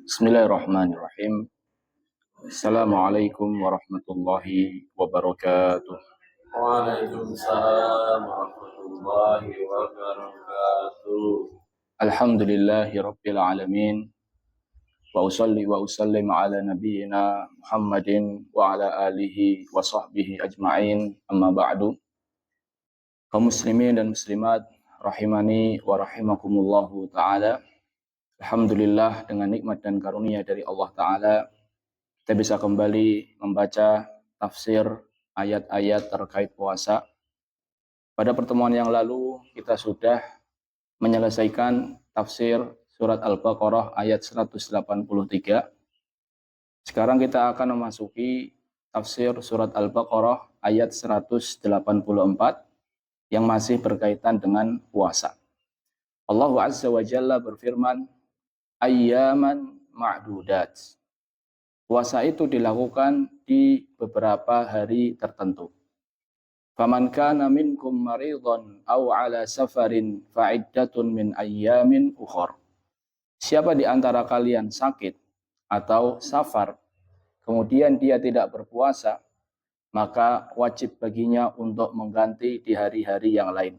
Bismillahirrahmanirrahim. Assalamualaikum warahmatullahi wabarakatuh. Waalaikumsalam warahmatullahi wabarakatuh. Alhamdulillahi rabbil alamin. Wa usalli wa usallim ala nabiyyina Muhammadin wa ala alihi wa sahbihi ajma'in. Amma ba'du. Kaum muslimin dan muslimat rahimani wa rahimakumullahu ta'ala. Alhamdulillah, dengan nikmat dan karunia dari Allah Ta'ala, kita bisa kembali membaca tafsir ayat-ayat terkait puasa. Pada pertemuan yang lalu kita sudah menyelesaikan tafsir surat Al-Baqarah ayat 183. Sekarang kita akan memasuki tafsir surat Al-Baqarah ayat 184 yang masih berkaitan dengan puasa. Allah Azza wa Jalla berfirman, ayyaman ma'dudat. Puasa itu dilakukan di beberapa hari tertentu. Faman kana minkum maridhan aw ala safarin fa'iddatun min ayyamin ukhar. Siapa di antara kalian sakit atau safar, kemudian dia tidak berpuasa, maka wajib baginya untuk mengganti di hari-hari yang lain.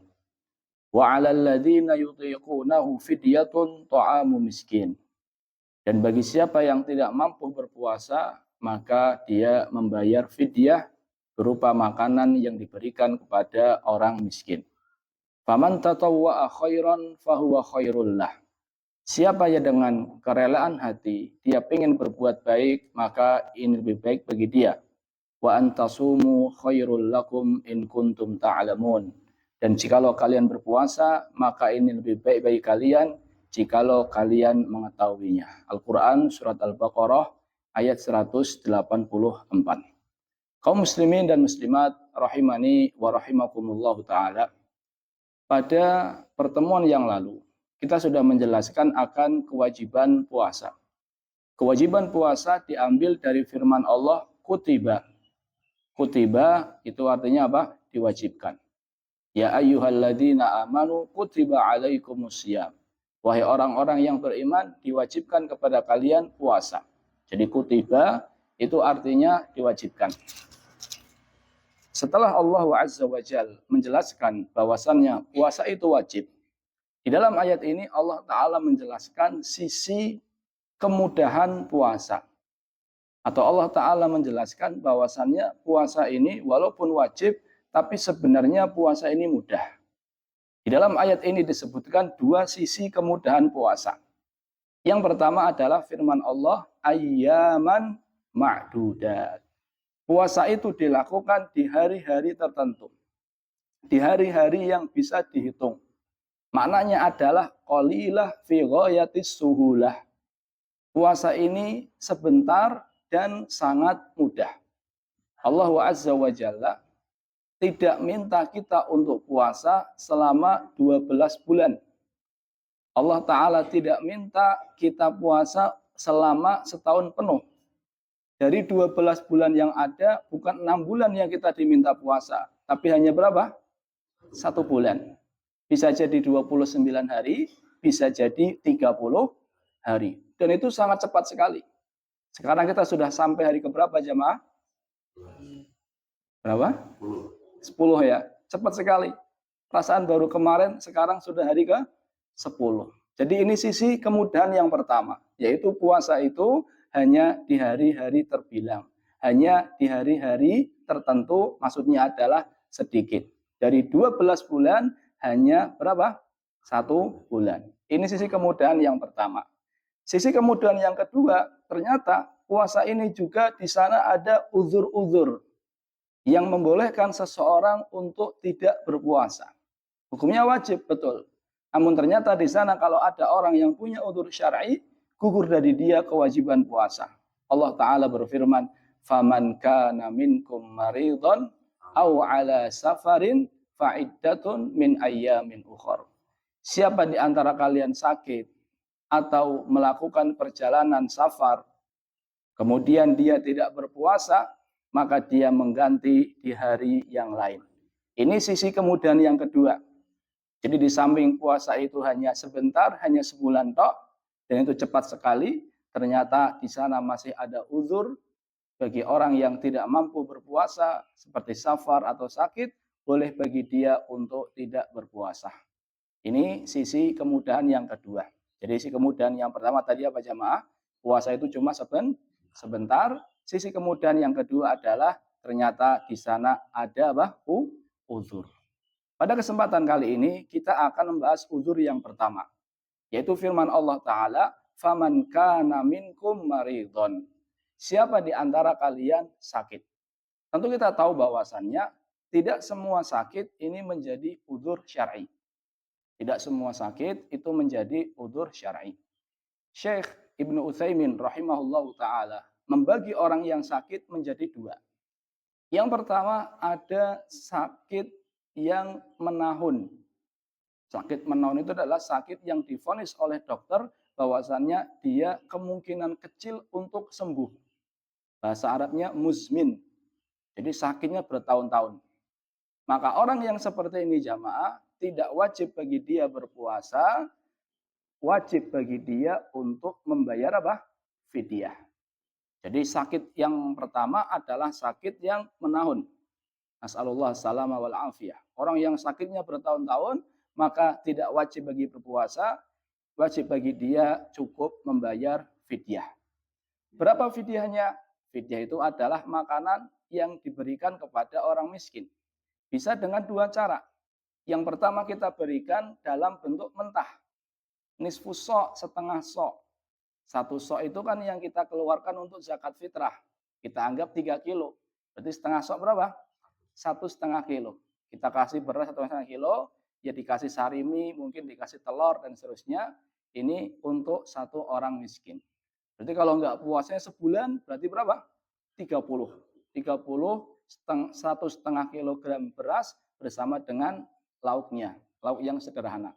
Wa 'alal ladzina yutiqunahu fidyatun ta'amu miskin. Dan bagi siapa yang tidak mampu berpuasa, maka dia membayar fidyah berupa makanan yang diberikan kepada orang miskin. Faman tatawwa'a khairan fahuwa khairul lah. Siapa yang dengan kerelaan hati dia ingin berbuat baik, maka ini lebih baik bagi dia. Wa antasumu khairul lakum in kuntum ta'lamun. Dan jikalau kalian berpuasa, maka ini lebih baik bagi kalian jikalau kalian mengetahuinya. Al-Quran surat Al-Baqarah ayat 184. Kaum muslimin dan muslimat rahimani wa rahimakumullahu ta'ala. Pada pertemuan yang lalu kita sudah menjelaskan akan kewajiban puasa. Kewajiban puasa diambil dari firman Allah kutiba. Kutiba itu artinya apa? Diwajibkan. Ya ayyuhalladzina amanu kutiba alaikumusiyam. Wahai orang-orang yang beriman, diwajibkan kepada kalian puasa. Jadi kutiba itu artinya diwajibkan. Setelah Allah Azza wa Jalla menjelaskan bahwasannya puasa itu wajib, di dalam ayat ini Allah Ta'ala menjelaskan sisi kemudahan puasa. Atau Allah Ta'ala menjelaskan bahwasannya puasa ini walaupun wajib, tapi sebenarnya puasa ini mudah. Di dalam ayat ini disebutkan dua sisi kemudahan puasa. Yang pertama adalah firman Allah, ayyaman ma'dudat. Puasa itu dilakukan di hari-hari tertentu. Di hari-hari yang bisa dihitung. Maknanya adalah qalilah fi ghayatis suhulah. Puasa ini sebentar dan sangat mudah. Allah Azza wa Jalla tidak minta kita untuk puasa selama 12 bulan. Allah Ta'ala tidak minta kita puasa selama setahun penuh. Dari 12 bulan yang ada, bukan 6 bulan yang kita diminta puasa. Tapi hanya berapa? 1 bulan. Bisa jadi 29 hari, bisa jadi 30 hari. Dan itu sangat cepat sekali. Sekarang kita sudah sampai hari keberapa jemaah? Berapa? 10 ya, cepat sekali. Perasaan baru kemarin, sekarang sudah hari ke-10. Jadi ini sisi kemudahan yang pertama, yaitu puasa itu hanya di hari-hari terbilang. Hanya di hari-hari tertentu, maksudnya adalah sedikit. Dari 12 bulan, hanya berapa? 1 bulan. Ini sisi kemudahan yang pertama. Sisi kemudahan yang kedua, ternyata puasa ini juga di sana ada uzur-uzur yang membolehkan seseorang untuk tidak berpuasa. Hukumnya wajib, betul. Namun ternyata di sana kalau ada orang yang punya uzur syar'i, gugur dari dia kewajiban puasa. Allah Ta'ala berfirman, faman kana minkum maridhan aw ala safarin fa'iddatun min ayyamin ukhar. Siapa di antara kalian sakit atau melakukan perjalanan safar, kemudian dia tidak berpuasa, maka dia mengganti di hari yang lain. Ini sisi kemudahan yang kedua. Jadi di samping puasa itu hanya sebentar, hanya sebulan tok, dan itu cepat sekali. ternyata di sana masih ada uzur bagi orang yang tidak mampu berpuasa seperti safar atau sakit, boleh bagi dia untuk tidak berpuasa. Ini sisi kemudahan yang kedua. Jadi sisi kemudahan yang pertama tadi apa jamaah? Puasa itu cuma sebentar. Sisi kemudahan yang kedua adalah ternyata di sana ada apa? Uzur. Pada kesempatan kali ini kita akan membahas uzur yang pertama, yaitu firman Allah Ta'ala, "Faman kana minkum maridhon." Siapa di antara kalian sakit? Tentu kita tahu bahwasannya tidak semua sakit ini menjadi uzur syar'i. Tidak semua sakit itu menjadi uzur syar'i. Syekh Ibnu Utsaimin rahimahullahu taala membagi orang yang sakit menjadi dua. Yang pertama ada sakit yang menahun. Sakit menahun itu adalah sakit yang divonis oleh dokter bahwasannya dia kemungkinan kecil untuk sembuh. Bahasa Arabnya muzmin. Jadi sakitnya bertahun-tahun. Maka orang yang seperti ini jamaah tidak wajib bagi dia berpuasa, wajib bagi dia untuk membayar apa? Fidyah. Jadi sakit yang pertama adalah sakit yang menahun. Nas'alullah salama wal afiyah. Orang yang sakitnya bertahun-tahun, maka tidak wajib bagi berpuasa, wajib bagi dia cukup membayar fidyah. Berapa fidyahnya? Fidyah itu adalah makanan yang diberikan kepada orang miskin. Bisa dengan dua cara. Yang pertama kita berikan dalam bentuk mentah. Nisfu so, setengah so. Satu so itu kan yang kita keluarkan untuk zakat fitrah. Kita anggap 3 kilo. Berarti setengah so berapa? 1,5 kilo. Kita kasih beras 1,5 kilo, ya dikasih sarimi, mungkin dikasih telur dan seterusnya. Ini untuk satu orang miskin. Berarti kalau nggak puasanya sebulan, berarti berapa? 30. 1,5 kilogram beras bersama dengan lauknya. Lauk yang sederhana.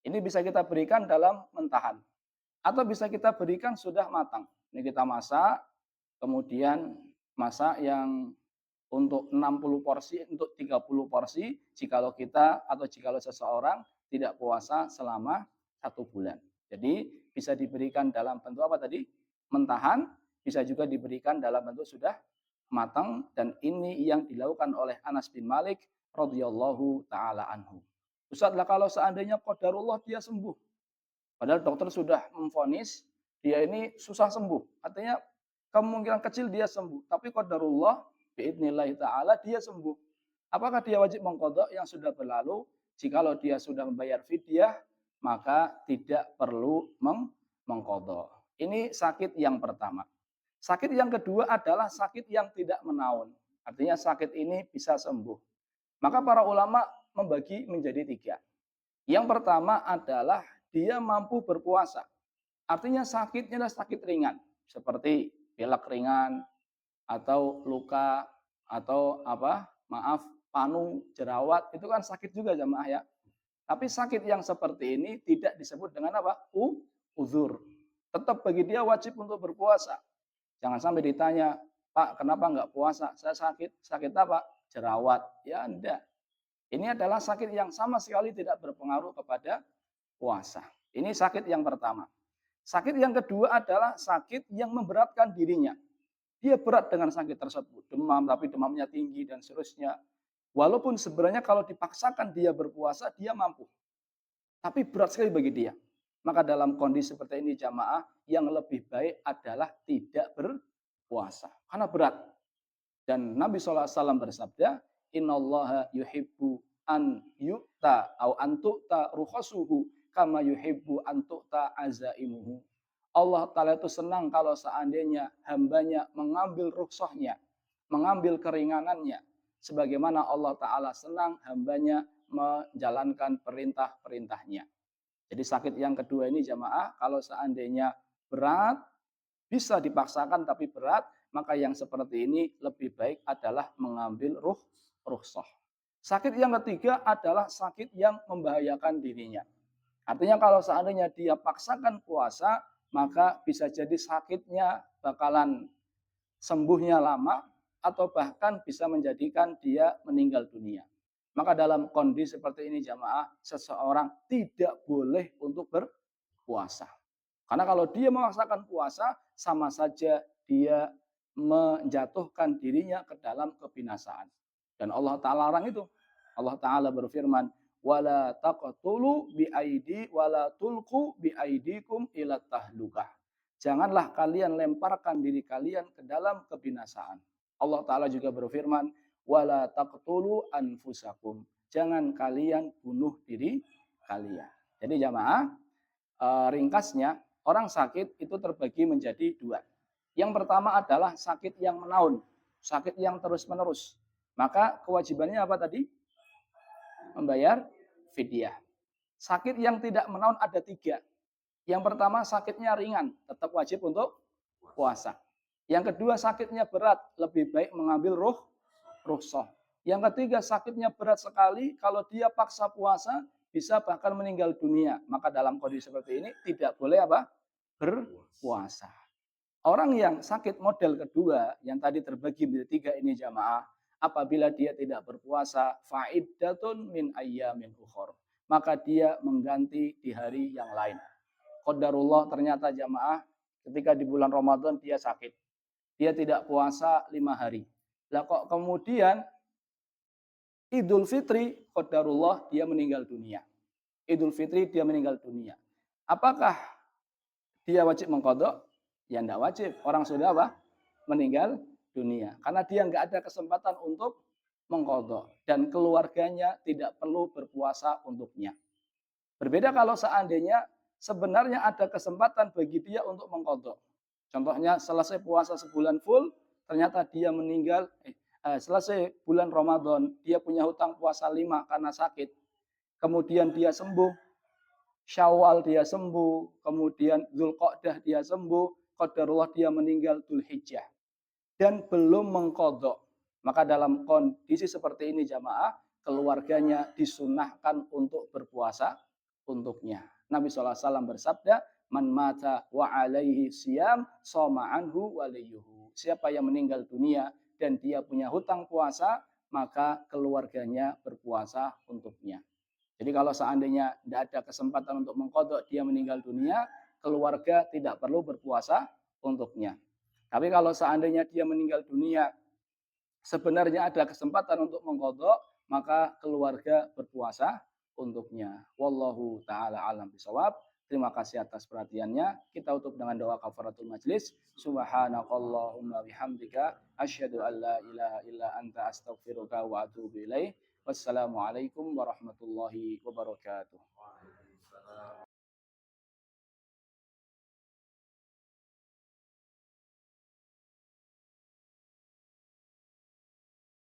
Ini bisa kita berikan dalam mentahan. Atau bisa kita berikan sudah matang. Ini kita masak, kemudian masak yang untuk 60 porsi, untuk 30 porsi, jikalau kita atau jikalau seseorang tidak puasa selama 1 bulan. Jadi bisa diberikan dalam bentuk apa tadi? Mentahan, bisa juga diberikan dalam bentuk sudah matang, dan ini yang dilakukan oleh Anas bin Malik radhiyallahu taala anhu. Ustaz, lah kalau seandainya qadarullah dia sembuh, padahal dokter sudah memvonis dia ini susah sembuh, artinya kemungkinan kecil dia sembuh, tapi qadarullah biidznillah taala dia sembuh. Apakah dia wajib mengqadha yang sudah berlalu? Jikalau dia sudah membayar fidyah, maka tidak perlu mengqadha. Ini sakit yang pertama. Sakit yang kedua adalah sakit yang tidak menaun. Artinya sakit ini bisa sembuh. Maka para ulama membagi menjadi 3. Yang pertama adalah dia mampu berpuasa. Artinya sakitnya adalah sakit ringan. Seperti pilek ringan, atau luka, atau panu, jerawat. Itu kan sakit juga jamaah ya. Tapi sakit yang seperti ini tidak disebut dengan apa? Uzur. Tetap bagi dia wajib untuk berpuasa. Jangan sampai ditanya, Pak, kenapa nggak puasa? Saya sakit. Sakit apa? Jerawat. Ya enggak. Ini adalah sakit yang sama sekali tidak berpengaruh kepada puasa. Ini sakit yang pertama. Sakit yang kedua adalah sakit yang memberatkan dirinya. Dia berat dengan sakit tersebut. Demam, tapi demamnya tinggi dan seterusnya. Walaupun sebenarnya kalau dipaksakan dia berpuasa, dia mampu. Tapi berat sekali bagi dia. Maka dalam kondisi seperti ini jamaah, yang lebih baik adalah tidak berpuasa. Karena berat. Dan Nabi SAW bersabda, Innallaha yuhibbu an yu'ta au an tu'ta rukhasuhu kama yuhibbu an tu'ta azaimuhu. Allah Ta'ala itu senang kalau seandainya hambanya mengambil rukhsahnya, mengambil keringanannya. Sebagaimana Allah Ta'ala senang hambanya menjalankan perintah-perintahnya. Jadi sakit yang kedua ini jamaah, kalau seandainya berat, bisa dipaksakan tapi berat, maka yang seperti ini lebih baik adalah mengambil rukhsah. Sakit yang ketiga adalah sakit yang membahayakan dirinya. Artinya kalau seandainya dia paksakan puasa, maka bisa jadi sakitnya bakalan sembuhnya lama, atau bahkan bisa menjadikan dia meninggal dunia. Maka dalam kondisi seperti ini jamaah, seseorang tidak boleh untuk berpuasa. Karena kalau dia memaksakan puasa, sama saja dia menjatuhkan dirinya ke dalam kebinasaan. Dan Allah Ta'ala larang itu. Allah Ta'ala berfirman, wala taqtulu biaidi wala tulqu biaidikum ila tahlukah. Janganlah kalian lemparkan diri kalian ke dalam kebinasaan. Allah Ta'ala juga berfirman, wala taqtulu anfusakum. Jangan kalian bunuh diri kalian. Jadi jamaah, ringkasnya, orang sakit itu terbagi menjadi dua. Yang pertama adalah sakit yang menaun, sakit yang terus-menerus. Maka kewajibannya apa tadi? Membayar fidyah. Sakit yang tidak menaun ada tiga. Yang pertama sakitnya ringan, tetap wajib untuk puasa. Yang kedua sakitnya berat, lebih baik mengambil rukhsah. Yang ketiga sakitnya berat sekali, kalau dia paksa puasa bisa bahkan meninggal dunia. Maka dalam kondisi seperti ini tidak boleh apa? Berpuasa. Orang yang sakit model kedua yang tadi terbagi menjadi tiga ini jamaah, apabila dia tidak berpuasa, fa'iddatun min ayyamin ukhor, maka dia mengganti di hari yang lain. Qadarullah ternyata jamaah ketika di bulan Ramadan dia sakit. Dia tidak puasa 5 hari. Lah kok kemudian Idul Fitri, qadarullah dia meninggal dunia. Idul Fitri dia meninggal dunia. Apakah dia wajib mengqadha? Ya enggak wajib. Orang sudah apa? Meninggal dunia. Karena dia enggak ada kesempatan untuk mengqadha dan keluarganya tidak perlu berpuasa untuknya. Berbeda kalau seandainya sebenarnya ada kesempatan bagi dia untuk mengqadha. Contohnya selesai puasa sebulan full, ternyata dia meninggal, selesai bulan Ramadan, dia punya hutang puasa 5 karena sakit. Kemudian dia sembuh, Syawal dia sembuh, kemudian Dzulqa'dah dia sembuh, qadarullah dia meninggal Dzulhijjah dan belum mengqadha. Maka dalam kondisi seperti ini jamaah, keluarganya disunahkan untuk berpuasa untuknya. Nabi SAW bersabda, man mata wa alaihi siyam shoma anhu waliyuhu. Siapa yang meninggal dunia dan dia punya hutang puasa, maka keluarganya berpuasa untuknya. Jadi kalau seandainya tidak ada kesempatan untuk mengqadha, dia meninggal dunia, keluarga tidak perlu berpuasa untuknya. Tapi kalau seandainya dia meninggal dunia, sebenarnya ada kesempatan untuk mengqadha, maka keluarga berpuasa untuknya. Wallahu taala alam bisawab. Terima kasih atas perhatiannya. Kita tutup dengan doa kafaratul majlis. Subhanakallahumma bihamdika asyhadu an la ilaha illa anta astaghfiruka wa atubu ilaik. Wassalamualaikum warahmatullahi wabarakatuh.